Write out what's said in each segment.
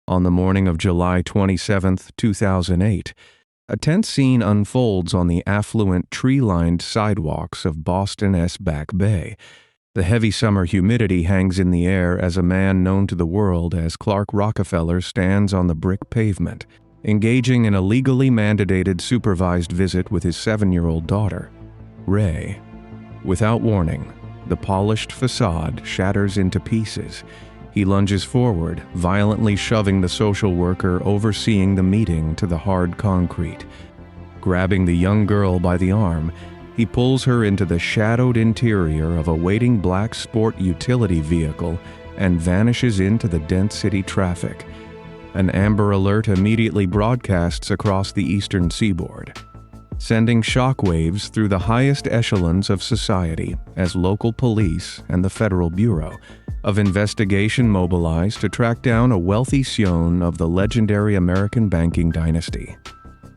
On the morning of July 27, 2008, a tense scene unfolds on the affluent, tree-lined sidewalks of Boston's Back Bay. The heavy summer humidity hangs in the air as a man known to the world as Clark Rockefeller stands on the brick pavement, engaging in a legally mandated supervised visit with his 7-year-old daughter, Ray. Without warning, the polished facade shatters into pieces. He lunges forward, violently shoving the social worker overseeing the meeting to the hard concrete. Grabbing the young girl by the arm, he pulls her into the shadowed interior of a waiting black sport utility vehicle and vanishes into the dense city traffic. An Amber Alert immediately broadcasts across the eastern seaboard, sending shockwaves through the highest echelons of society as local police and the Federal Bureau of Investigation mobilize to track down a wealthy scion of the legendary American banking dynasty.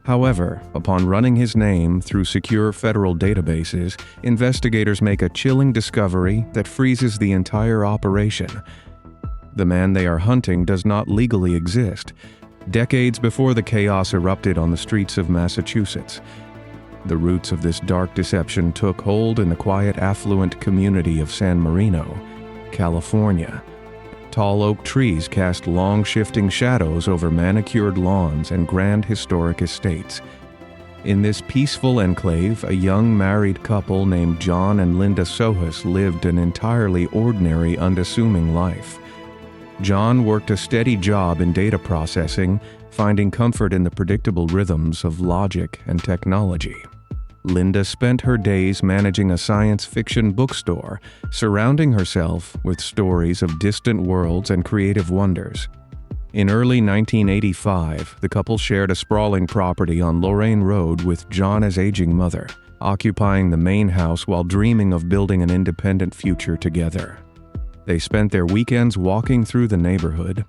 However, upon running his name through secure federal databases, investigators make a chilling discovery that freezes the entire operation. The man they are hunting does not legally exist, decades before the chaos erupted on the streets of Massachusetts. The roots of this dark deception took hold in the quiet, affluent community of San Marino, California. Tall oak trees cast long, shifting shadows over manicured lawns and grand historic estates. In this peaceful enclave, a young married couple named John and Linda Sohus lived an entirely ordinary, unassuming life. John worked a steady job in data processing, finding comfort in the predictable rhythms of logic and technology. Linda spent her days managing a science fiction bookstore, surrounding herself with stories of distant worlds and creative wonders. In early 1985, the couple shared a sprawling property on Lorraine Road with John's aging mother, occupying the main house while dreaming of building an independent future together. They spent their weekends walking through the neighborhood,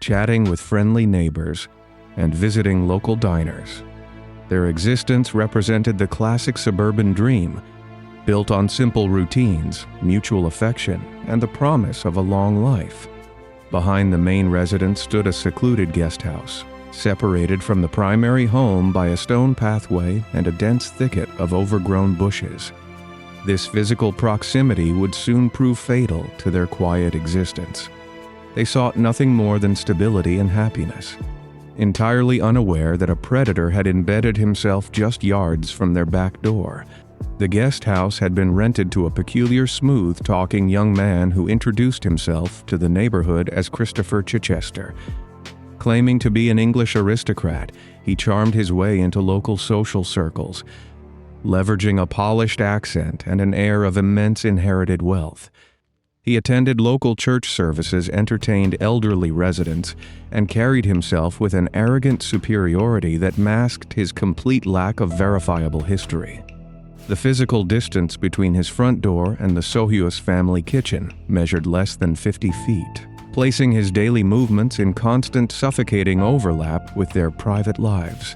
chatting with friendly neighbors, and visiting local diners. Their existence represented the classic suburban dream, built on simple routines, mutual affection, and the promise of a long life. Behind the main residence stood a secluded guest house, separated from the primary home by a stone pathway and a dense thicket of overgrown bushes. This physical proximity would soon prove fatal to their quiet existence. They sought nothing more than stability and happiness, entirely unaware that a predator had embedded himself just yards from their back door. The guest house had been rented to a peculiar, smooth-talking young man who introduced himself to the neighborhood as Christopher Chichester. Claiming to be an English aristocrat, he charmed his way into local social circles, leveraging a polished accent and an air of immense inherited wealth. He attended local church services, entertained elderly residents, and carried himself with an arrogant superiority that masked his complete lack of verifiable history. The physical distance between his front door and the Sohus family kitchen measured less than 50 feet, placing his daily movements in constant, suffocating overlap with their private lives.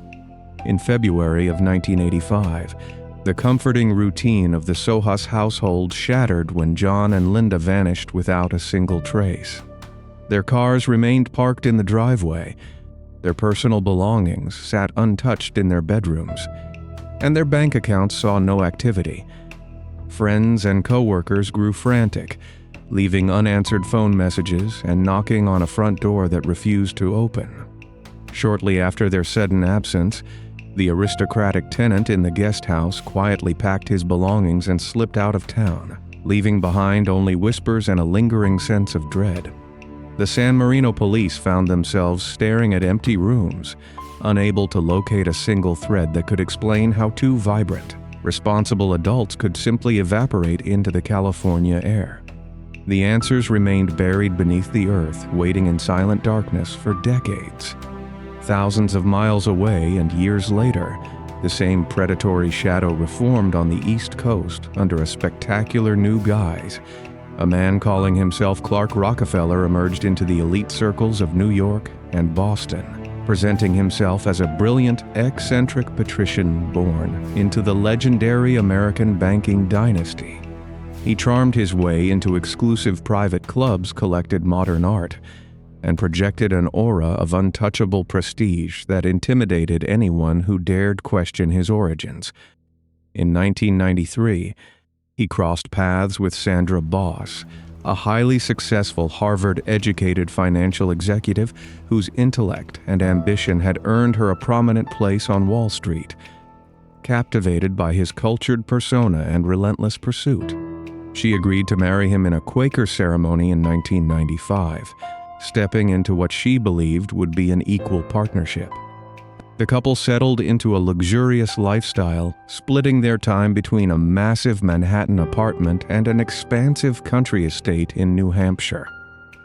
In February of 1985, the comforting routine of the Sohus household shattered when John and Linda vanished without a single trace. Their cars remained parked in the driveway, their personal belongings sat untouched in their bedrooms, and their bank accounts saw no activity. Friends and coworkers grew frantic, leaving unanswered phone messages and knocking on a front door that refused to open. Shortly after their sudden absence, the aristocratic tenant in the guest house quietly packed his belongings and slipped out of town, leaving behind only whispers and a lingering sense of dread. The San Marino police found themselves staring at empty rooms, unable to locate a single thread that could explain how two vibrant, responsible adults could simply evaporate into the California air. The answers remained buried beneath the earth, waiting in silent darkness for decades. Thousands of miles away and years later, the same predatory shadow reformed on the East Coast under a spectacular new guise. A man calling himself Clark Rockefeller emerged into the elite circles of New York and Boston, presenting himself as a brilliant, eccentric patrician born into the legendary American banking dynasty. He charmed his way into exclusive private clubs, collected modern art, and projected an aura of untouchable prestige that intimidated anyone who dared question his origins. In 1993, he crossed paths with Sandra Boss, a highly successful Harvard-educated financial executive whose intellect and ambition had earned her a prominent place on Wall Street. Captivated by his cultured persona and relentless pursuit, she agreed to marry him in a Quaker ceremony in 1995, stepping into what she believed would be an equal partnership. The couple settled into a luxurious lifestyle, splitting their time between a massive Manhattan apartment and an expansive country estate in New Hampshire.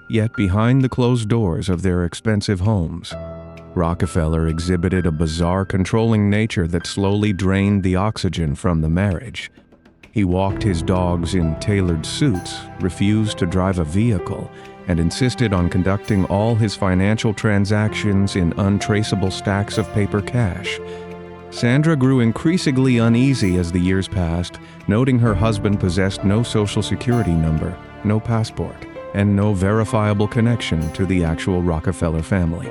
Yet behind the closed doors of their expensive homes, Rockefeller exhibited a bizarre controlling nature that slowly drained the oxygen from the marriage. He walked his dogs in tailored suits, refused to drive a vehicle, and insisted on conducting all his financial transactions in untraceable stacks of paper cash. Sandra grew increasingly uneasy as the years passed, noting her husband possessed no social security number, no passport, and no verifiable connection to the actual Rockefeller family.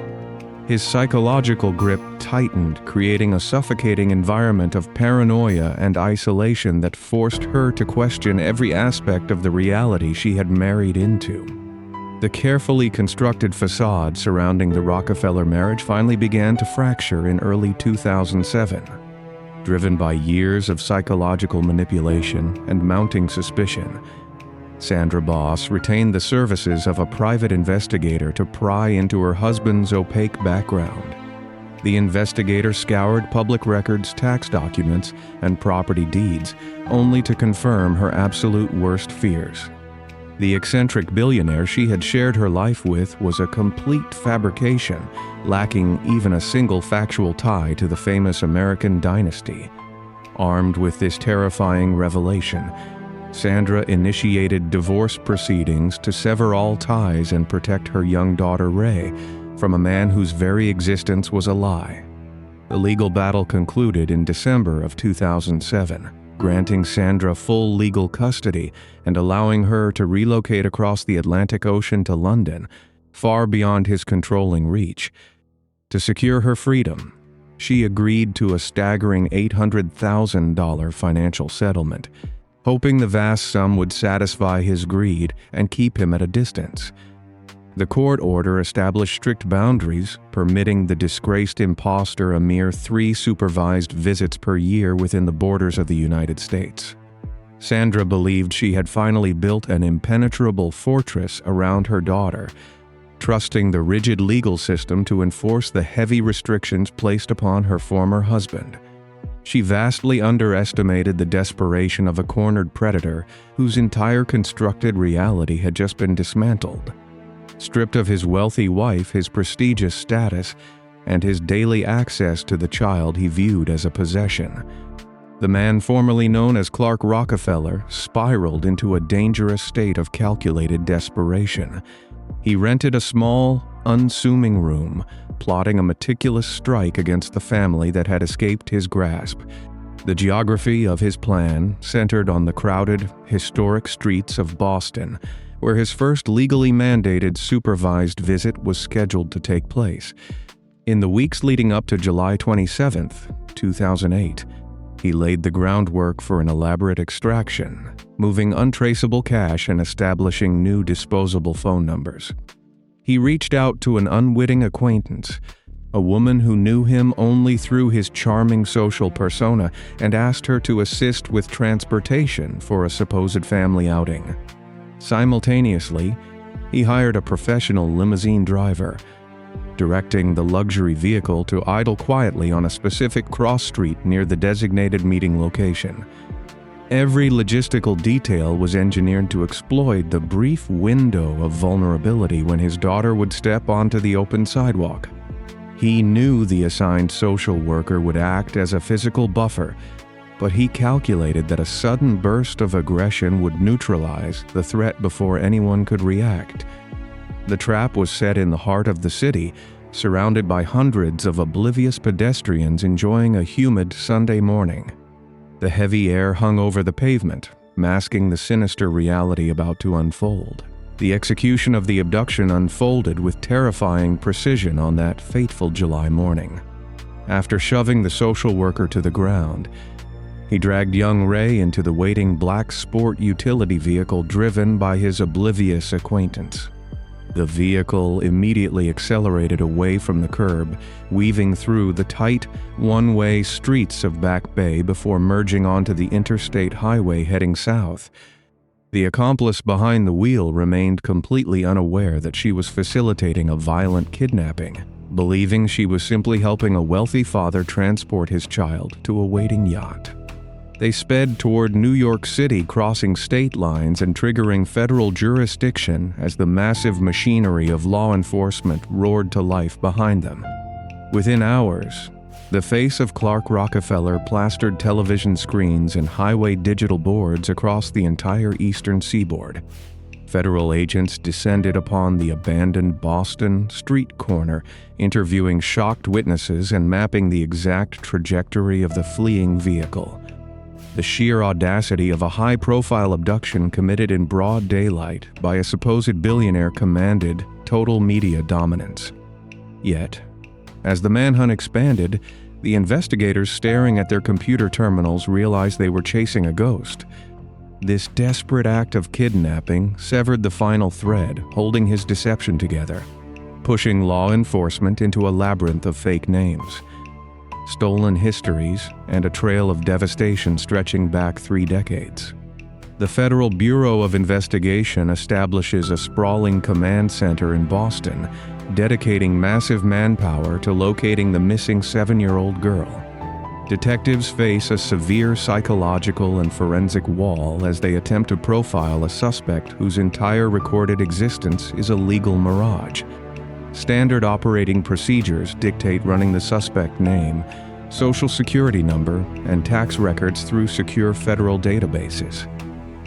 His psychological grip tightened, creating a suffocating environment of paranoia and isolation that forced her to question every aspect of the reality she had married into. The carefully constructed facade surrounding the Rockefeller marriage finally began to fracture in early 2007. Driven by years of psychological manipulation and mounting suspicion, Sandra Boss retained the services of a private investigator to pry into her husband's opaque background. The investigator scoured public records, tax documents, and property deeds, only to confirm her absolute worst fears. The eccentric billionaire she had shared her life with was a complete fabrication, lacking even a single factual tie to the famous American dynasty. Armed with this terrifying revelation, Sandra initiated divorce proceedings to sever all ties and protect her young daughter Ray from a man whose very existence was a lie. The legal battle concluded in December of 2007. Granting Sandra full legal custody and allowing her to relocate across the Atlantic Ocean to London, far beyond his controlling reach. To secure her freedom, she agreed to a staggering $800,000 financial settlement, hoping the vast sum would satisfy his greed and keep him at a distance. The court order established strict boundaries, permitting the disgraced impostor a mere 3 supervised visits per year within the borders of the United States. Sandra believed she had finally built an impenetrable fortress around her daughter, trusting the rigid legal system to enforce the heavy restrictions placed upon her former husband. She vastly underestimated the desperation of a cornered predator whose entire constructed reality had just been dismantled. Stripped of his wealthy wife, his prestigious status, and his daily access to the child he viewed as a possession, the man formerly known as Clark Rockefeller spiraled into a dangerous state of calculated desperation. He rented a small, unassuming room, plotting a meticulous strike against the family that had escaped his grasp. The geography of his plan centered on the crowded, historic streets of Boston, where his first legally mandated supervised visit was scheduled to take place. In the weeks leading up to July 27, 2008, he laid the groundwork for an elaborate extraction, moving untraceable cash and establishing new disposable phone numbers. He reached out to an unwitting acquaintance, a woman who knew him only through his charming social persona, and asked her to assist with transportation for a supposed family outing. Simultaneously, he hired a professional limousine driver, directing the luxury vehicle to idle quietly on a specific cross street near the designated meeting location. Every logistical detail was engineered to exploit the brief window of vulnerability when his daughter would step onto the open sidewalk. He knew the assigned social worker would act as a physical buffer, but he calculated that a sudden burst of aggression would neutralize the threat before anyone could react. The trap was set in the heart of the city, surrounded by hundreds of oblivious pedestrians enjoying a humid Sunday morning. The heavy air hung over the pavement, masking the sinister reality about to unfold. The execution of the abduction unfolded with terrifying precision on that fateful July morning. After shoving the social worker to the ground, he dragged young Ray into the waiting black sport utility vehicle driven by his oblivious acquaintance. The vehicle immediately accelerated away from the curb, weaving through the tight, one-way streets of Back Bay before merging onto the interstate highway heading south. The accomplice behind the wheel remained completely unaware that she was facilitating a violent kidnapping, believing she was simply helping a wealthy father transport his child to a waiting yacht. They sped toward New York City, crossing state lines and triggering federal jurisdiction as the massive machinery of law enforcement roared to life behind them. Within hours, the face of Clark Rockefeller plastered television screens and highway digital boards across the entire eastern seaboard. Federal agents descended upon the abandoned Boston street corner, interviewing shocked witnesses and mapping the exact trajectory of the fleeing vehicle. The sheer audacity of a high-profile abduction committed in broad daylight by a supposed billionaire commanded total media dominance. Yet, as the manhunt expanded, the investigators staring at their computer terminals realized they were chasing a ghost. This desperate act of kidnapping severed the final thread holding his deception together, pushing law enforcement into a labyrinth of fake names, stolen histories, and a trail of devastation stretching back 3 decades. The Federal Bureau of Investigation establishes a sprawling command center in Boston, dedicating massive manpower to locating the missing 7-year-old girl. Detectives face a severe psychological and forensic wall as they attempt to profile a suspect whose entire recorded existence is a legal mirage. Standard operating procedures dictate running the suspect name, social security number, and tax records through secure federal databases.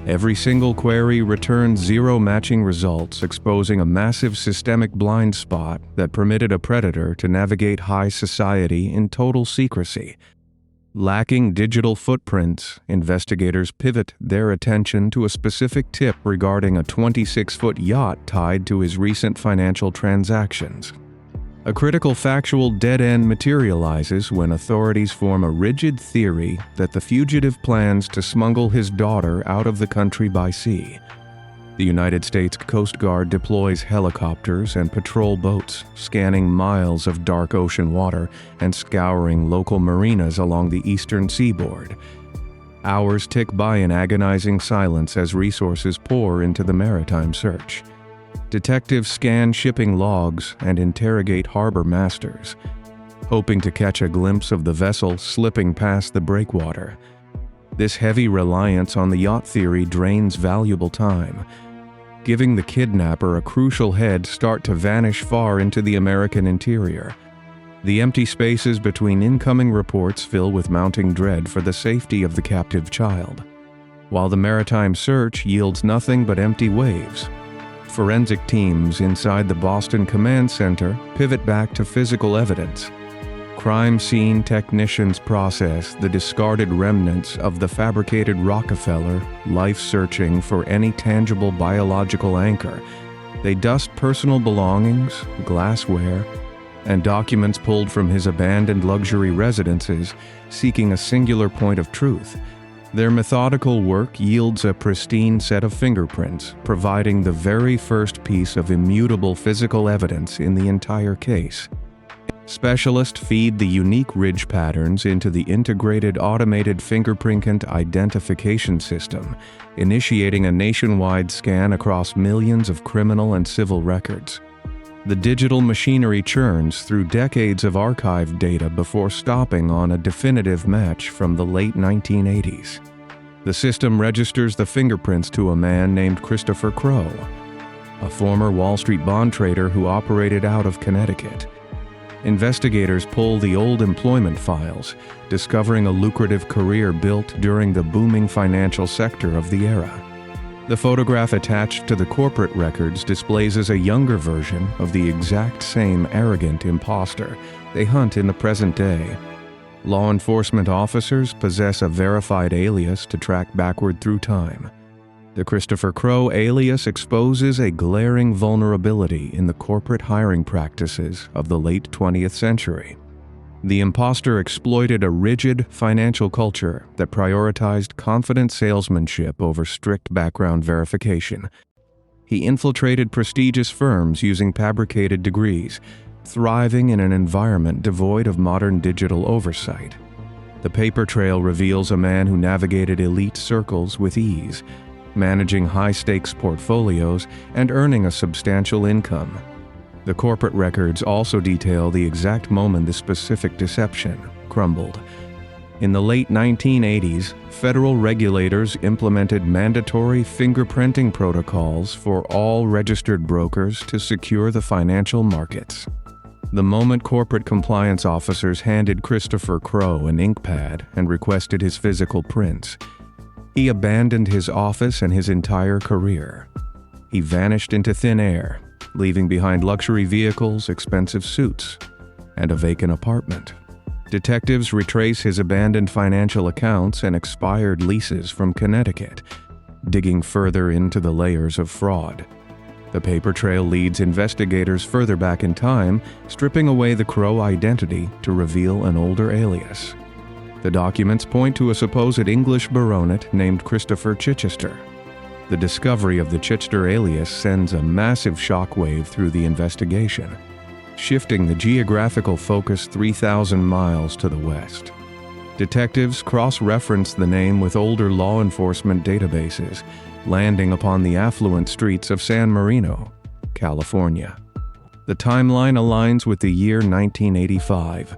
Every single query returns 0 matching results, exposing a massive systemic blind spot that permitted a predator to navigate high society in total secrecy. Lacking digital footprints, investigators pivot their attention to a specific tip regarding a 26-foot yacht tied to his recent financial transactions. A critical factual dead end materializes when authorities form a rigid theory that the fugitive plans to smuggle his daughter out of the country by sea. The United States Coast Guard deploys helicopters and patrol boats, scanning miles of dark ocean water and scouring local marinas along the eastern seaboard. Hours tick by in agonizing silence as resources pour into the maritime search. Detectives scan shipping logs and interrogate harbor masters, hoping to catch a glimpse of the vessel slipping past the breakwater. This heavy reliance on the yacht theory drains valuable time, giving the kidnapper a crucial head start to vanish far into the American interior. The empty spaces between incoming reports fill with mounting dread for the safety of the captive child, while the maritime search yields nothing but empty waves. Forensic teams inside the Boston Command Center pivot back to physical evidence. Crime scene technicians process the discarded remnants of the fabricated Rockefeller, life-searching for any tangible biological anchor. They dust personal belongings, glassware, and documents pulled from his abandoned luxury residences, seeking a singular point of truth. Their methodical work yields a pristine set of fingerprints, providing the very first piece of immutable physical evidence in the entire case. Specialists feed the unique ridge patterns into the integrated automated fingerprint identification system, initiating a nationwide scan across millions of criminal and civil records. The digital machinery churns through decades of archived data before stopping on a definitive match from the late 1980s. The system registers the fingerprints to a man named Christopher Crowe, a former Wall Street bond trader who operated out of Connecticut. Investigators pull the old employment files, discovering a lucrative career built during the booming financial sector of the era. The photograph attached to the corporate records displays as a younger version of the exact same arrogant imposter they hunt in the present day. Law enforcement officers possess a verified alias to track backward through time. The Christopher Crowe alias exposes a glaring vulnerability in the corporate hiring practices of the late 20th century. The imposter exploited a rigid financial culture that prioritized confident salesmanship over strict background verification. He infiltrated prestigious firms using fabricated degrees, thriving in an environment devoid of modern digital oversight. The paper trail reveals a man who navigated elite circles with ease, managing high-stakes portfolios and earning a substantial income. The corporate records also detail the exact moment this specific deception crumbled. In the late 1980s, federal regulators implemented mandatory fingerprinting protocols for all registered brokers to secure the financial markets. The moment corporate compliance officers handed Christopher Crowe an ink pad and requested his physical prints, he abandoned his office and his entire career. He vanished into thin air, leaving behind luxury vehicles, expensive suits, and a vacant apartment. Detectives retrace his abandoned financial accounts and expired leases from Connecticut, digging further into the layers of fraud. The paper trail leads investigators further back in time, stripping away the Crowe identity to reveal an older alias. The documents point to a supposed English baronet named Christopher Chichester. The discovery of the Chichester alias sends a massive shockwave through the investigation, shifting the geographical focus 3,000 miles to the west. Detectives cross-reference the name with older law enforcement databases, landing upon the affluent streets of San Marino, California. The timeline aligns with the year 1985,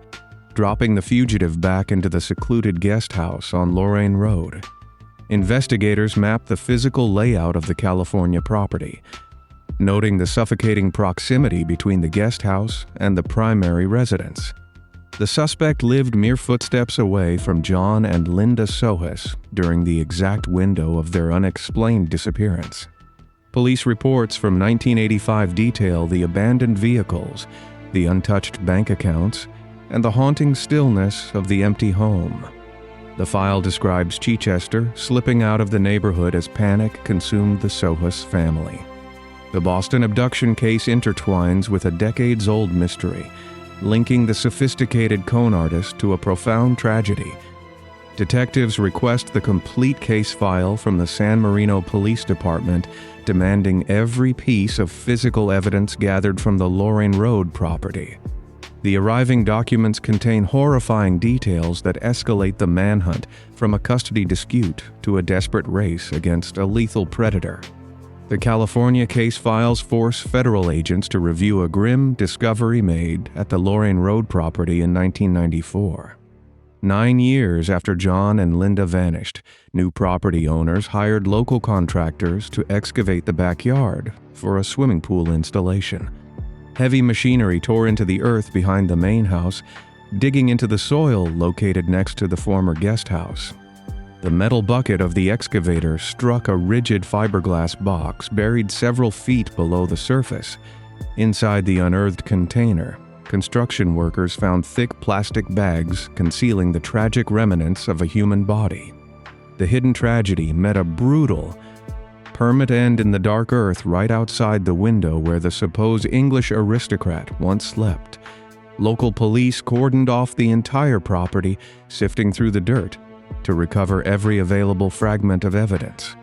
dropping the fugitive back into the secluded guest house on Lorraine Road. Investigators map the physical layout of the California property, noting the suffocating proximity between the guest house and the primary residence. The suspect lived mere footsteps away from John and Linda Sohus during the exact window of their unexplained disappearance. Police reports from 1985 detail the abandoned vehicles, the untouched bank accounts, and the haunting stillness of the empty home. The file describes Chichester slipping out of the neighborhood as panic consumed the Sohus family. The Boston abduction case intertwines with a decades-old mystery, linking the sophisticated con artist to a profound tragedy. Detectives request the complete case file from the San Marino Police Department, demanding every piece of physical evidence gathered from the Lorraine Road property. The arriving documents contain horrifying details that escalate the manhunt from a custody dispute to a desperate race against a lethal predator. The California case files force federal agents to review a grim discovery made at the Lorraine Road property in 1994. 9 years after John and Linda vanished, new property owners hired local contractors to excavate the backyard for a swimming pool installation. Heavy machinery tore into the earth behind the main house, digging into the soil located next to the former guest house. The metal bucket of the excavator struck a rigid fiberglass box buried several feet below the surface. Inside the unearthed container, construction workers found thick plastic bags concealing the tragic remnants of a human body. The hidden tragedy met a brutal, permanent end in the dark earth right outside the window where the supposed English aristocrat once slept. Local police cordoned off the entire property, sifting through the dirt to recover every available fragment of evidence.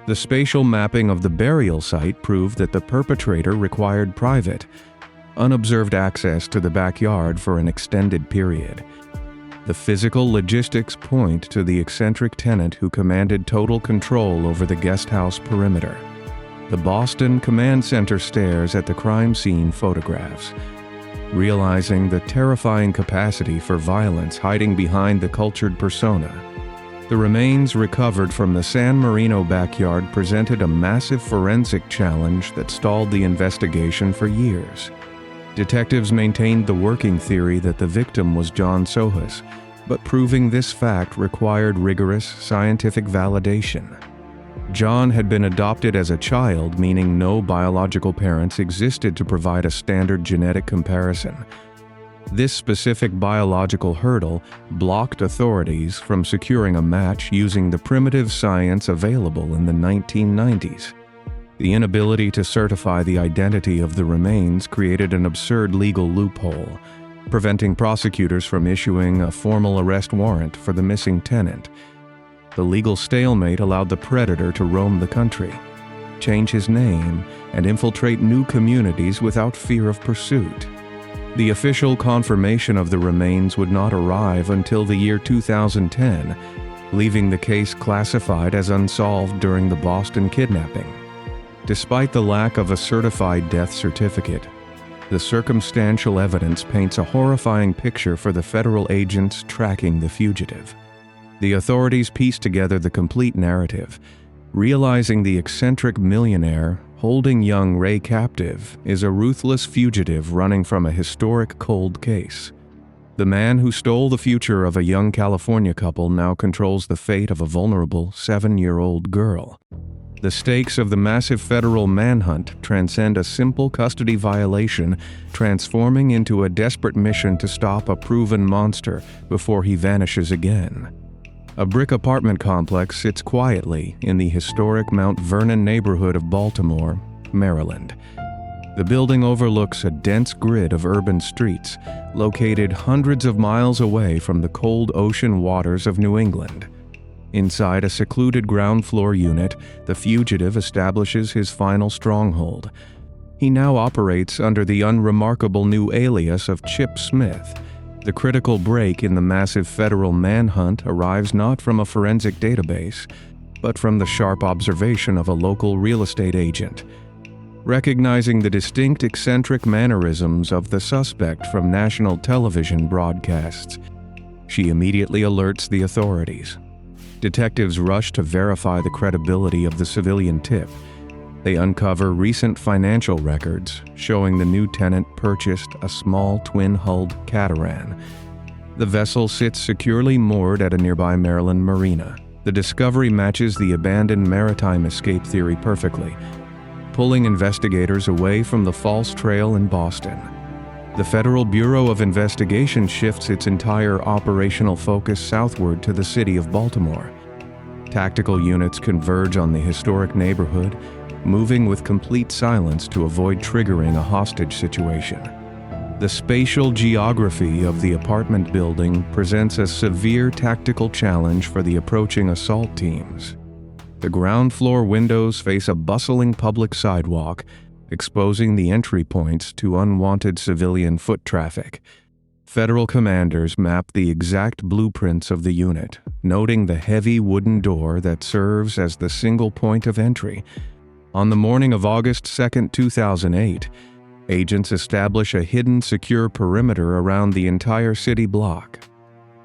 The spatial mapping of the burial site proved that the perpetrator required private, unobserved access to the backyard for an extended period. The physical logistics point to the eccentric tenant who commanded total control over the guest house perimeter. The Boston Command Center stares at the crime scene photographs, realizing the terrifying capacity for violence hiding behind the cultured persona. The remains recovered from the San Marino backyard presented a massive forensic challenge that stalled the investigation for years. Detectives maintained the working theory that the victim was John Sohus, but proving this fact required rigorous scientific validation. John had been adopted as a child, meaning no biological parents existed to provide a standard genetic comparison. This specific biological hurdle blocked authorities from securing a match using the primitive science available in the 1990s. The inability to certify the identity of the remains created an absurd legal loophole, preventing prosecutors from issuing a formal arrest warrant for the missing tenant. The legal stalemate allowed the predator to roam the country, change his name, and infiltrate new communities without fear of pursuit. The official confirmation of the remains would not arrive until the year 2010, leaving the case classified as unsolved during the Boston kidnapping. Despite the lack of a certified death certificate, the circumstantial evidence paints a horrifying picture for the federal agents tracking the fugitive. The authorities pieced together the complete narrative, realizing the eccentric millionaire holding young Ray captive is a ruthless fugitive running from a historic cold case. The man who stole the future of a young California couple now controls the fate of a vulnerable 7-year-old girl. The stakes of the massive federal manhunt transcend a simple custody violation, transforming into a desperate mission to stop a proven monster before he vanishes again. A brick apartment complex sits quietly in the historic Mount Vernon neighborhood of Baltimore, Maryland. The building overlooks a dense grid of urban streets, located hundreds of miles away from the cold ocean waters of New England. Inside a secluded ground floor unit, the fugitive establishes his final stronghold. He now operates under the unremarkable new alias of Chip Smith. The critical break in the massive federal manhunt arrives not from a forensic database, but from the sharp observation of a local real estate agent. Recognizing the distinct eccentric mannerisms of the suspect from national television broadcasts, she immediately alerts the authorities. Detectives rush to verify the credibility of the civilian tip. They uncover recent financial records showing the new tenant purchased a small twin-hulled catamaran. The vessel sits securely moored at a nearby Maryland marina. The discovery matches the abandoned maritime escape theory perfectly, pulling investigators away from the false trail in Boston. The Federal Bureau of Investigation shifts its entire operational focus southward to the city of Baltimore. Tactical units converge on the historic neighborhood, moving with complete silence to avoid triggering a hostage situation. The spatial geography of the apartment building presents a severe tactical challenge for the approaching assault teams. The ground floor windows face a bustling public sidewalk, exposing the entry points to unwanted civilian foot traffic. Federal commanders map the exact blueprints of the unit, noting the heavy wooden door that serves as the single point of entry. On the morning of August 2, 2008, agents establish a hidden secure perimeter around the entire city block.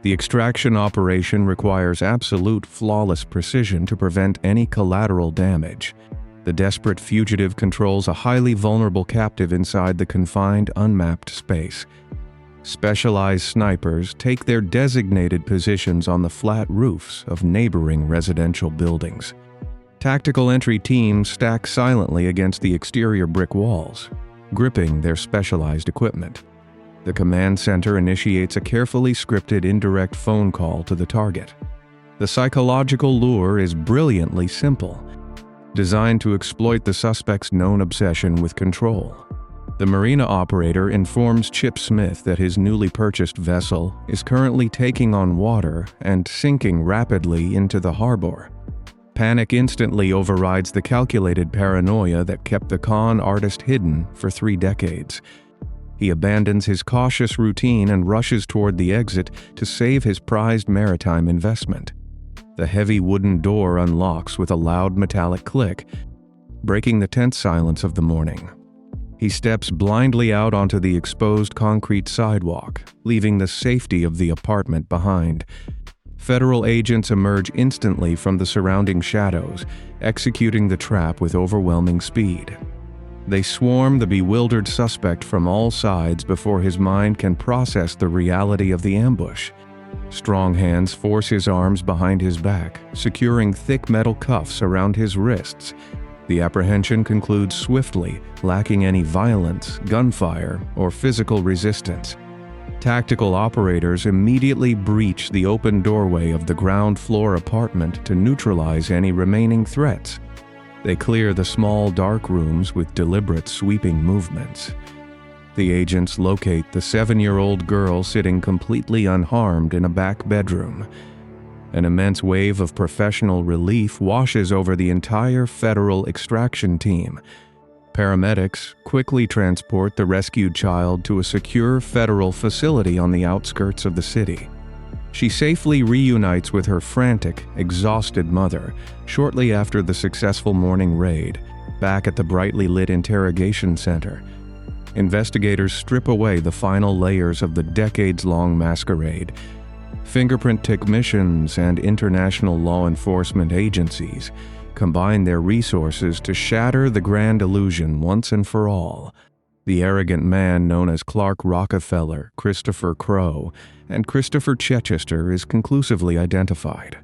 The extraction operation requires absolute flawless precision to prevent any collateral damage. The desperate fugitive controls a highly vulnerable captive inside the confined, unmapped space. Specialized snipers take their designated positions on the flat roofs of neighboring residential buildings. Tactical entry teams stack silently against the exterior brick walls, gripping their specialized equipment. The command center initiates a carefully scripted indirect phone call to the target. The psychological lure is brilliantly simple, designed to exploit the suspect's known obsession with control. The marina operator informs Chip Smith that his newly purchased vessel is currently taking on water and sinking rapidly into the harbor. Panic instantly overrides the calculated paranoia that kept the con artist hidden for 3 decades. He abandons his cautious routine and rushes toward the exit to save his prized maritime investment. The heavy wooden door unlocks with a loud metallic click, breaking the tense silence of the morning. He steps blindly out onto the exposed concrete sidewalk, leaving the safety of the apartment behind. Federal agents emerge instantly from the surrounding shadows, executing the trap with overwhelming speed. They swarm the bewildered suspect from all sides before his mind can process the reality of the ambush. Strong hands force his arms behind his back, securing thick metal cuffs around his wrists. The apprehension concludes swiftly, lacking any violence, gunfire, or physical resistance. Tactical operators immediately breach the open doorway of the ground floor apartment to neutralize any remaining threats. They clear the small dark rooms with deliberate sweeping movements. The agents locate the 7-year-old girl sitting completely unharmed in a back bedroom. An immense wave of professional relief washes over the entire federal extraction team. Paramedics quickly transport the rescued child to a secure federal facility on the outskirts of the city. She safely reunites with her frantic, exhausted mother shortly after the successful morning raid, back at the brightly lit interrogation center. Investigators strip away the final layers of the decades-long masquerade. Fingerprint technicians and international law enforcement agencies combine their resources to shatter the grand illusion once and for all. The arrogant man known as Clark Rockefeller, Christopher Crowe, and Christopher Chichester is conclusively identified.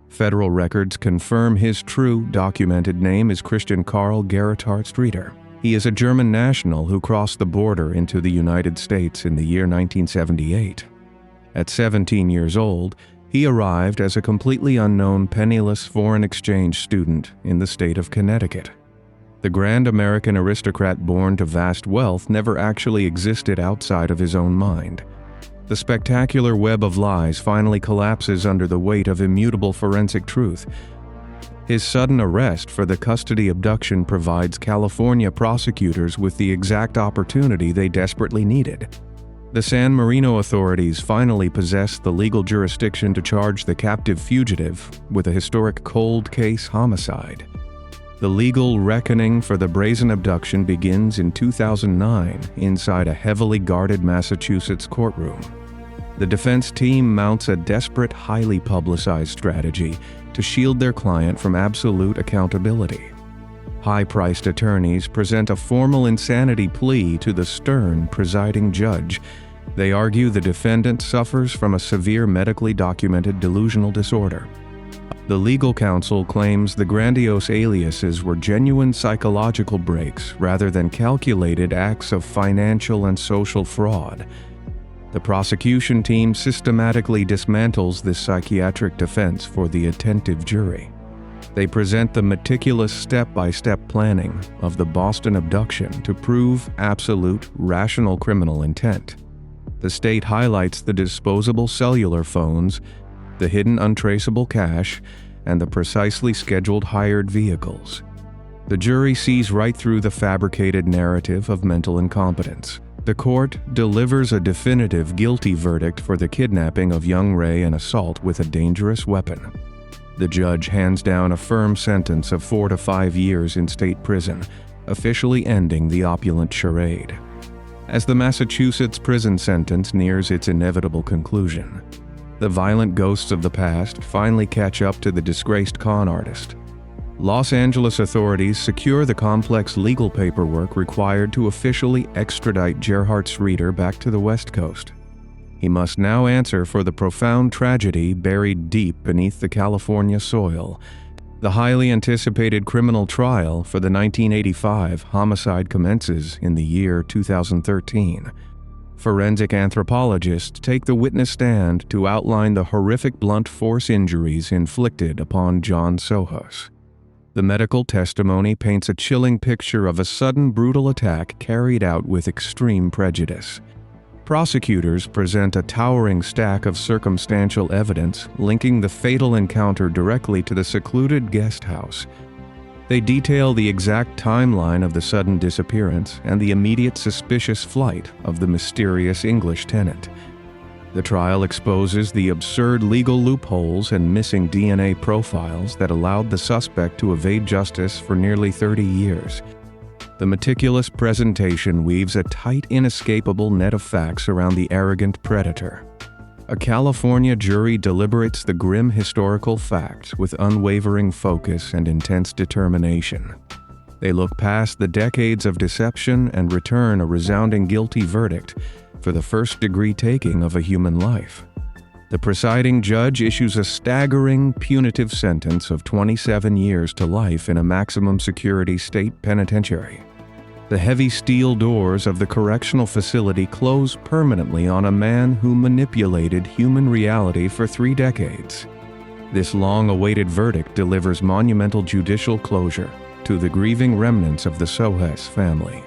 Federal records confirm his true, documented name is Christian Karl Gerhard Streeter. He is a German national who crossed the border into the United States in the year 1978. At 17 years old, he arrived as a completely unknown penniless foreign exchange student in the state of Connecticut. The grand American aristocrat born to vast wealth never actually existed outside of his own mind. The spectacular web of lies finally collapses under the weight of immutable forensic truth. His sudden arrest for the custody abduction provides California prosecutors with the exact opportunity they desperately needed. The San Marino authorities finally possess the legal jurisdiction to charge the captive fugitive with a historic cold case homicide. The legal reckoning for the brazen abduction begins in 2009 inside a heavily guarded Massachusetts courtroom. The defense team mounts a desperate, highly publicized strategy to shield their client from absolute accountability. High-priced attorneys present a formal insanity plea to the stern presiding judge. They argue the defendant suffers from a severe medically documented delusional disorder. The legal counsel claims the grandiose aliases were genuine psychological breaks rather than calculated acts of financial and social fraud. The prosecution team systematically dismantles this psychiatric defense for the attentive jury. They present the meticulous step-by-step planning of the Boston abduction to prove absolute, rational criminal intent. The state highlights the disposable cellular phones, the hidden untraceable cash, and the precisely scheduled hired vehicles. The jury sees right through the fabricated narrative of mental incompetence. The court delivers a definitive guilty verdict for the kidnapping of young Ray and assault with a dangerous weapon. The judge hands down a firm sentence of 4 to 5 years in state prison, officially ending the opulent charade. As the Massachusetts prison sentence nears its inevitable conclusion, the violent ghosts of the past finally catch up to the disgraced con artist. Los Angeles authorities secure the complex legal paperwork required to officially extradite Gerhard Streeter back to the West Coast. He must now answer for the profound tragedy buried deep beneath the California soil. The highly anticipated criminal trial for the 1985 homicide commences in the year 2013. Forensic anthropologists take the witness stand to outline the horrific blunt force injuries inflicted upon John Sohos. The medical testimony paints a chilling picture of a sudden brutal attack carried out with extreme prejudice. Prosecutors present a towering stack of circumstantial evidence linking the fatal encounter directly to the secluded guest house. They detail the exact timeline of the sudden disappearance and the immediate suspicious flight of the mysterious English tenant. The trial exposes the absurd legal loopholes and missing DNA profiles that allowed the suspect to evade justice for nearly 30 years. The meticulous presentation weaves a tight, inescapable net of facts around the arrogant predator. A California jury deliberates the grim historical facts with unwavering focus and intense determination. They look past the decades of deception and return a resounding guilty verdict for the first-degree taking of a human life. The presiding judge issues a staggering, punitive sentence of 27 years to life in a maximum security state penitentiary. The heavy steel doors of the correctional facility close permanently on a man who manipulated human reality for 3 decades. This long-awaited verdict delivers monumental judicial closure to the grieving remnants of the Sohes family.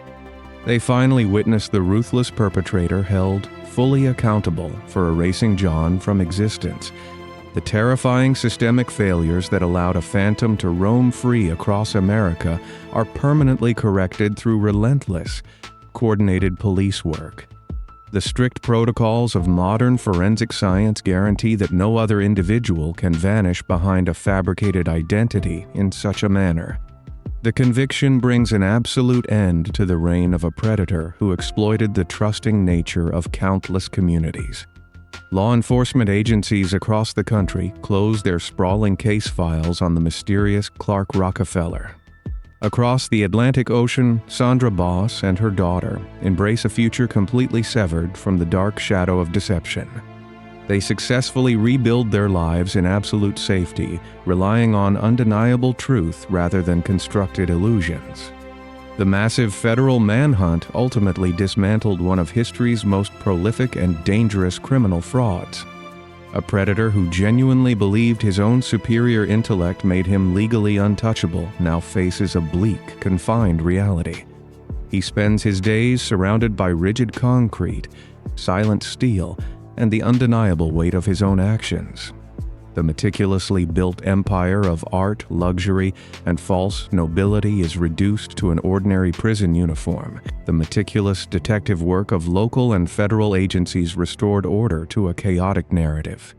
They finally witness the ruthless perpetrator held fully accountable for erasing John from existence. The terrifying systemic failures that allowed a phantom to roam free across America are permanently corrected through relentless, coordinated police work. The strict protocols of modern forensic science guarantee that no other individual can vanish behind a fabricated identity in such a manner. The conviction brings an absolute end to the reign of a predator who exploited the trusting nature of countless communities. Law enforcement agencies across the country close their sprawling case files on the mysterious Clark Rockefeller. Across the Atlantic Ocean, Sandra Boss and her daughter embrace a future completely severed from the dark shadow of deception. They successfully rebuild their lives in absolute safety, relying on undeniable truth rather than constructed illusions. The massive federal manhunt ultimately dismantled one of history's most prolific and dangerous criminal frauds. A predator who genuinely believed his own superior intellect made him legally untouchable now faces a bleak, confined reality. He spends his days surrounded by rigid concrete, silent steel, and the undeniable weight of his own actions. The meticulously built empire of art, luxury, and false nobility is reduced to an ordinary prison uniform. The meticulous detective work of local and federal agencies restored order to a chaotic narrative.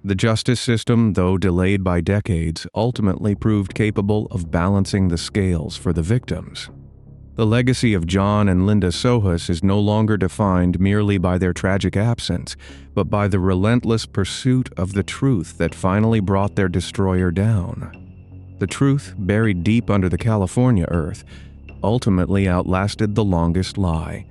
The justice system, though delayed by decades, ultimately proved capable of balancing the scales for the victims. The legacy of John and Linda Sohes is no longer defined merely by their tragic absence, but by the relentless pursuit of the truth that finally brought their destroyer down. The truth, buried deep under the California earth, ultimately outlasted the longest lie,